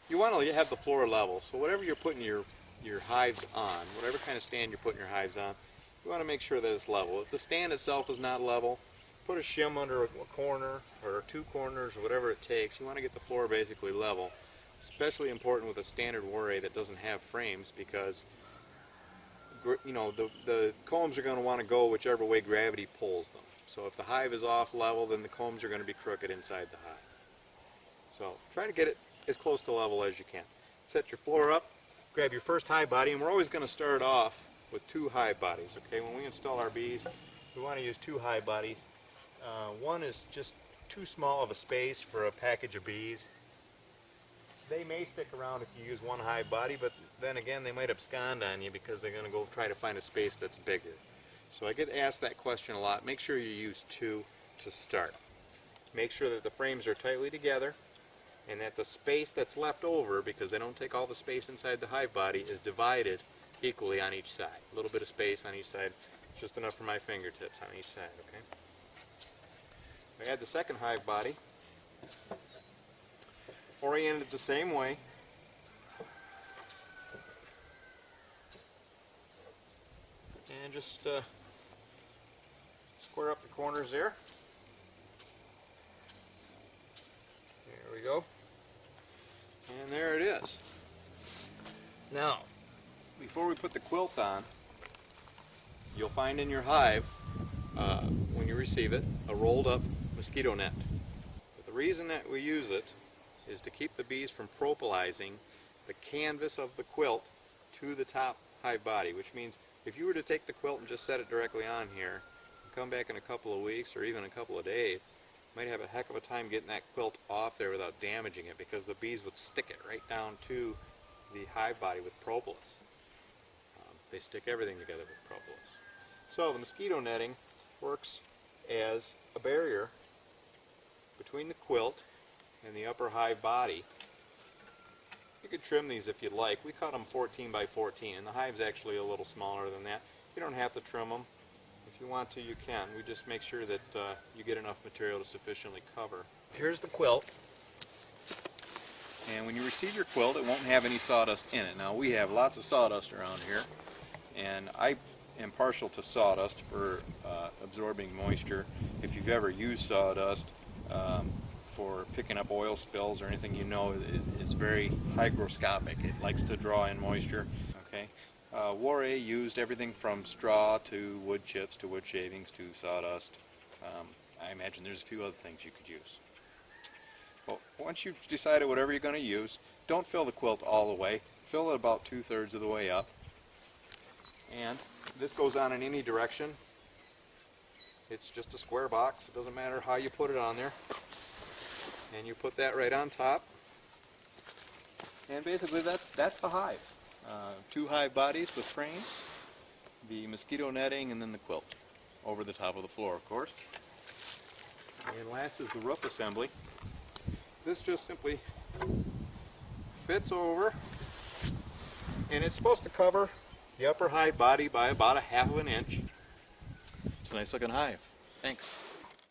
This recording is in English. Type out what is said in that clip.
you want to have the floor level. So whatever you're putting your hives on, whatever kind of stand you're putting your hives on, you want to make sure that it's level. If the stand itself is not level, put a shim under a corner or two corners or whatever it takes. You want to get the floor basically level. Especially important with a standard Warre that doesn't have frames, because you know the combs are going to want to go whichever way gravity pulls them. So if the hive is off level, then the combs are going to be crooked inside the hive. So try to get it as close to level as you can. Set your floor up, grab your first hive body, and we're always going to start off with 2 hive bodies. Okay, when we install our bees, we want to use 2 hive bodies. One is just too small of a space for a package of bees. They may stick around if you use 1 hive body, but then again they might abscond on you because they're going to go try to find a space that's bigger. So I get asked that question a lot. Make sure you use 2 to start. Make sure that the frames are tightly together and that the space that's left over, because they don't take all the space inside the hive body, is divided equally on each side. A little bit of space on each side, just enough for my fingertips on each side. Okay. I add the second hive body, oriented the same way. And just square up the corners there. There we go. And there it is. Now, before we put the quilt on, you'll find in your hive, when you receive it, a rolled up mosquito net. But the reason that we use it is to keep the bees from propolizing the canvas of the quilt to the top hive body, which means if you were to take the quilt and just set it directly on here and come back in a couple of weeks or even a couple of days, you might have a heck of a time getting that quilt off there without damaging it, because the bees would stick it right down to the hive body with propolis. They stick everything together with propolis. So the mosquito netting works as a barrier between the quilt and the upper hive body. You could trim these if you'd like. We cut them 14 by 14, and the hive's actually a little smaller than that. You don't have to trim them. If you want to, you can. We just make sure that you get enough material to sufficiently cover. Here's the quilt. And when you receive your quilt, it won't have any sawdust in it. Now, we have lots of sawdust around here, and I am partial to sawdust for absorbing moisture. If you've ever used sawdust for picking up oil spills or anything, you know it's very hygroscopic. It likes to draw in moisture. Okay, Warre used everything from straw to wood chips to wood shavings to sawdust. I imagine there's a few other things you could use. Well, once you've decided whatever you're going to use, don't fill the quilt all the way. Fill it about 2/3 of the way up. And this goes on in any direction. It's just a square box. It doesn't matter how you put it on there. And you put that right on top. And basically that's the hive. 2 hive bodies with frames, the mosquito netting, and then the quilt over the top of the floor, of course. And last is the roof assembly. This just simply fits over, and it's supposed to cover the upper hive body by about 1/2 of an inch. It's a nice looking hive. Thanks.